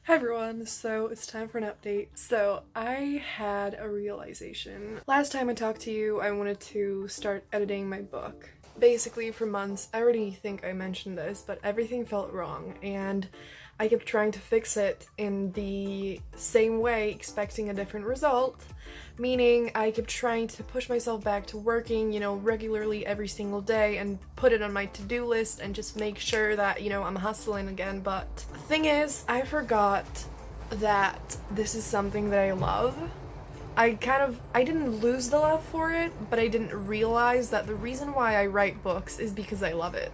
Hi everyone, so it's time for an update. So I had a realization. Last time I talked to you, I wanted to start editing my book. Basically for months, I already think I mentioned this, but everything felt wrong and I kept trying to fix it in the same way, expecting a different result. Meaning I kept trying to push myself back to working, regularly every single day and put it on my to-do list and just make sure that, I'm hustling again. But the thing is, I forgot that this is something that I love. I didn't lose the love for it, but I didn't realize that the reason why I write books is because I love it.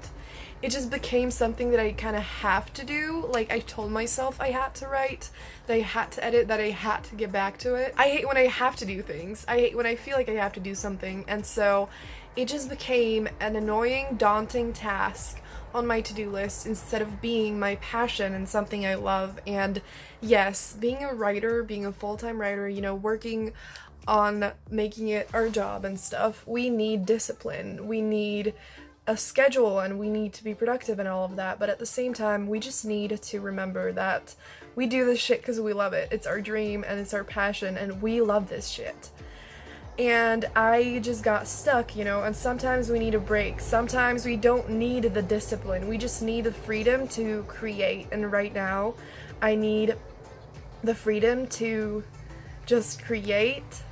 It just became something that I kind of have to do. Like, I told myself I had to write, that I had to edit, that I had to get back to it. I hate when I have to do things. I hate when I feel like I have to do something. And so it just became an annoying, daunting task on my to-do list instead of being my passion and something I love. And yes, being a writer, being a full-time writer, working on making it our job and stuff, we need discipline. We need a schedule and we need to be productive and all of that. But at the same time, we just need to remember that we do this shit because we love it. It's our dream and it's our passion and we love this shit. And I just got stuck, and sometimes we need a break. Sometimes we don't need the discipline. We just need the freedom to create. And right now, I need the freedom to just create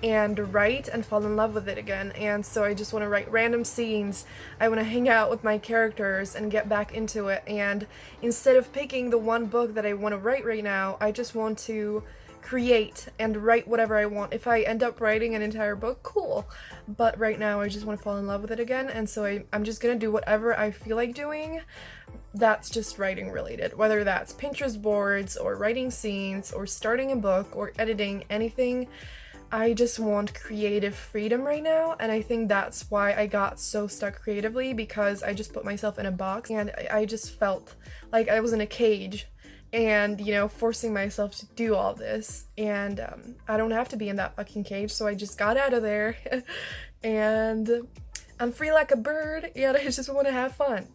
and write and fall in love with it again. And so I just want to write random scenes. I want to hang out with my characters and get back into it. And instead of picking the one book that I want to write right now, I just want to create and write whatever I want. If I end up writing an entire book, cool. But right now I just want to fall in love with it again, and so I'm just gonna do whatever I feel like doing that's just writing related. Whether that's Pinterest boards or writing scenes or starting a book or editing anything. I just want creative freedom right now, and I think that's why I got so stuck creatively, because I just put myself in a box and I just felt like I was in a cage and, forcing myself to do all this. And I don't have to be in that fucking cage, so I just got out of there and I'm free like a bird, and I just want to have fun,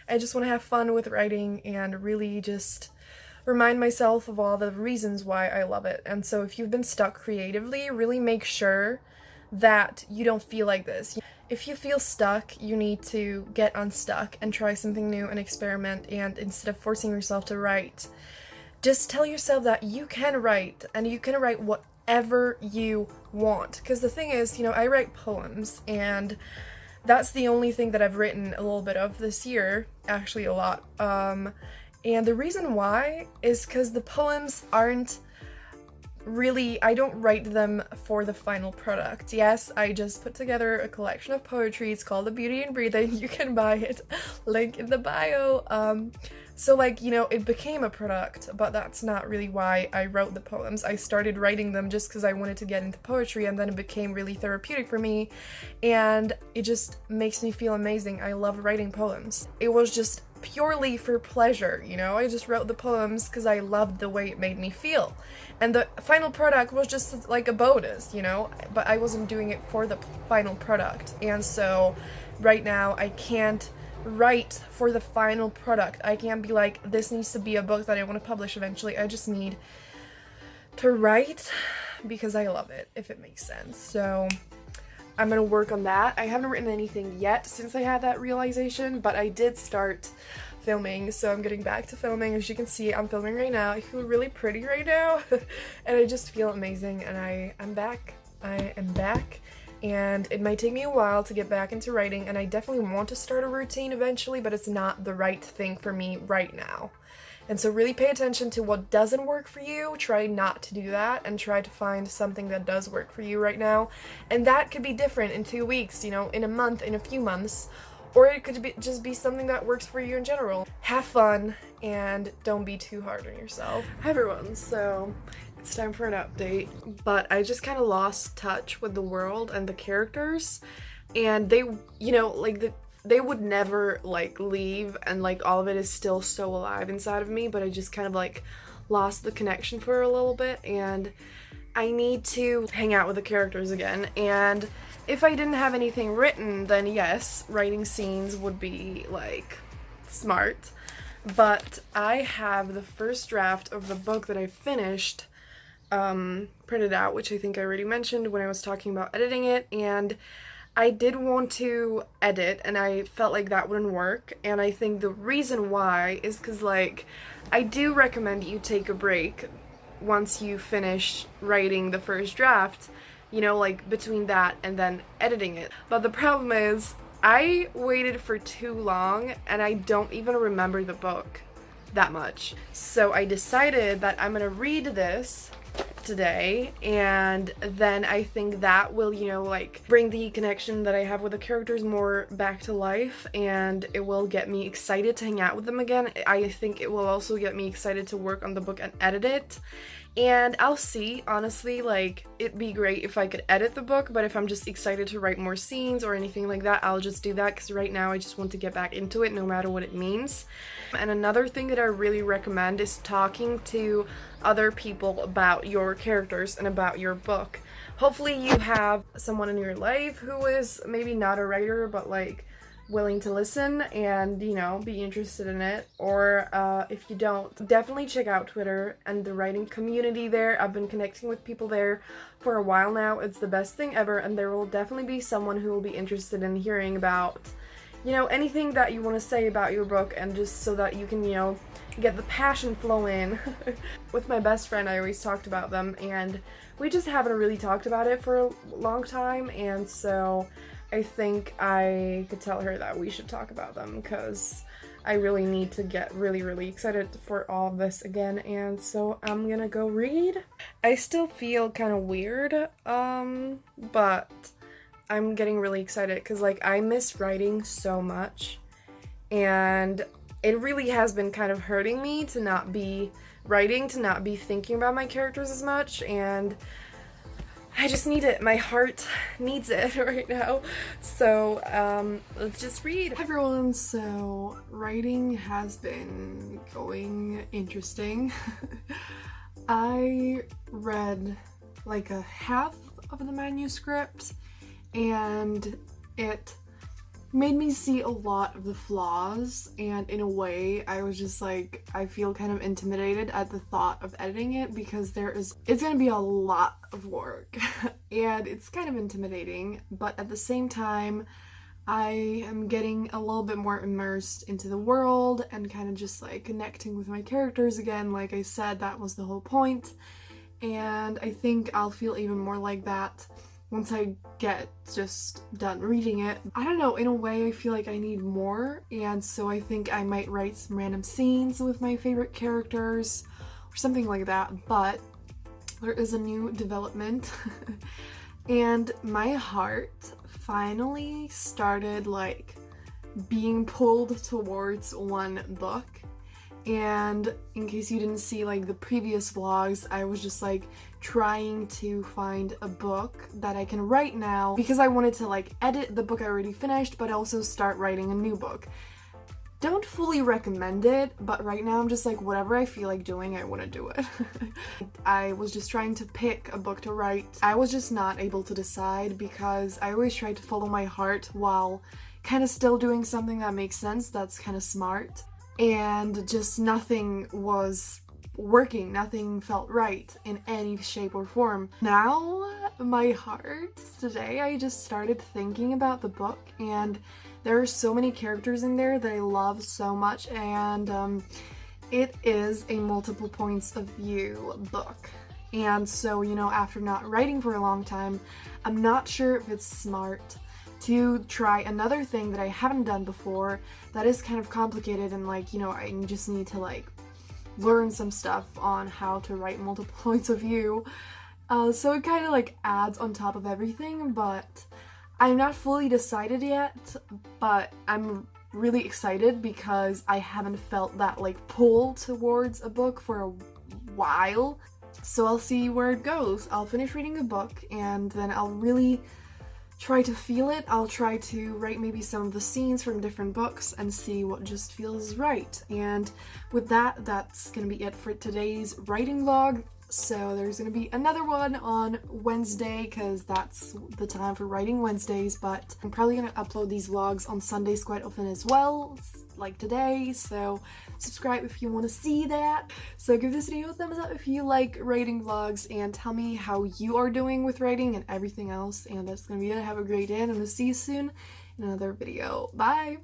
I just want to have fun with writing and really just remind myself of all the reasons why I love it. And so if you've been stuck creatively, really make sure that you don't feel like this. If you feel stuck, you need to get unstuck and try something new and experiment, and instead of forcing yourself to write, just tell yourself that you can write and you can write whatever you want. Because the thing is, I write poems, and that's the only thing that I've written a little bit of this year, actually a lot. And the reason why is because the poems aren't really, I don't write them for the final product. Yes, I just put together a collection of poetry. It's called The Beauty in Breathing. You can buy it. Link in the bio. So it became a product, but that's not really why I wrote the poems. I started writing them just because I wanted to get into poetry, and then it became really therapeutic for me, and it just makes me feel amazing. I love writing poems. It was just purely for pleasure, I just wrote the poems because I loved the way it made me feel. And the final product was just like a bonus, but I wasn't doing it for the final product. And so right now I can't write for the final product. I can't be like, this needs to be a book that I want to publish eventually. I just need to write because I love it, if it makes sense. So I'm gonna work on that. I haven't written anything yet since I had that realization, but I did start filming, so I'm getting back to filming. As you can see, I'm filming right now. I feel really pretty right now, and I just feel amazing, and I'm back. I am back, and it might take me a while to get back into writing, and I definitely want to start a routine eventually, but it's not the right thing for me right now. And so really pay attention to what doesn't work for you. Try not to do that and try to find something that does work for you right now. And that could be different in 2 weeks, in a month, in a few months, or it could just be something that works for you in general. Have fun and don't be too hard on yourself. Hi everyone, so it's time for an update, but I just kind of lost touch with the world and the characters, and they, they would never leave, and all of it is still so alive inside of me, but I just kind of lost the connection for a little bit, and I need to hang out with the characters again. And if I didn't have anything written, then yes, writing scenes would be smart, but I have the first draft of the book that I finished printed out, which I think I already mentioned when I was talking about editing it, and I did want to edit, and I felt like that wouldn't work, and I think the reason why is because, like, I do recommend you take a break once you finish writing the first draft, you know, like, between that and then editing it. But the problem is, I waited for too long, and I don't even remember the book that much. So I decided that I'm gonna read this today, and then I think that will, you know, like, bring the connection that I have with the characters more back to life, and it will get me excited to hang out with them again. I think it will also get me excited to work on the book and edit it. And I'll see, honestly, like, it'd be great if I could edit the book, but if I'm just excited to write more scenes or anything like that, I'll just do that, because right now I just want to get back into it no matter what it means. And another thing that I really recommend is talking to other people about your characters and about your book. Hopefully you have someone in your life who is maybe not a writer, but, like, willing to listen and, you know, be interested in it. Or if you don't, definitely check out Twitter and the writing community there. I've been connecting with people there for a while now. It's the best thing ever, and there will definitely be someone who will be interested in hearing about, you know, anything that you want to say about your book, and just so that you can, you know, get the passion flowing. With my best friend, I always talked about them, and we just haven't really talked about it for a long time, and so I think I could tell her that we should talk about them, because I really need to get really excited for all of this again, and so I'm gonna go read. I still feel kind of weird, but I'm getting really excited, because, like, I miss writing so much, and it really has been kind of hurting me to not be writing, to not be thinking about my characters as much, and I just need it. My heart needs it right now. So, let's just read. Hi everyone, so writing has been going interesting. I read like a half of the manuscript, and it made me see a lot of the flaws, and in a way I was just like, I feel kind of intimidated at the thought of editing it, because it's gonna be a lot of work and it's kind of intimidating, but at the same time I am getting a little bit more immersed into the world and kind of just like connecting with my characters again. Like I said, that was the whole point, and I think I'll feel even more like that once I get just done reading it. I don't know, in a way I feel like I need more, and so I think I might write some random scenes with my favorite characters or something like that, but there is a new development and my heart finally started like being pulled towards one book. And in case you didn't see like the previous vlogs, I was just like trying to find a book that I can write now, because I wanted to like edit the book I already finished but also start writing a new book. Don't fully recommend it, but right now I'm just like, whatever I feel like doing, I want to do it. I was just trying to pick a book to write. I was just not able to decide, because I always try to follow my heart while kind of still doing something that makes sense, that's kind of smart. And just nothing was working, nothing felt right in any shape or form. Now, my heart, today I just started thinking about the book, and there are so many characters in there that I love so much, and it is a multiple points of view book. And so, you know, after not writing for a long time, I'm not sure if it's smart to try another thing that I haven't done before that is kind of complicated, and like, you know, I just need to like learn some stuff on how to write multiple points of view. So it kind of like adds on top of everything, but I'm not fully decided yet, but I'm really excited because I haven't felt that like pull towards a book for a while. So I'll see where it goes. I'll finish reading the book and then I'll really try to feel it. I'll try to write maybe some of the scenes from different books and see what just feels right. And with that, that's gonna be it for today's writing vlog. So there's gonna be another one on Wednesday because that's the time for writing Wednesdays, but I'm probably gonna upload these vlogs on Sundays quite often as well, like today, so subscribe if you want to see that. So give this video a thumbs up if you like writing vlogs, and tell me how you are doing with writing and everything else. And that's gonna be it. Have a great day, and I'm gonna see you soon in another video. Bye!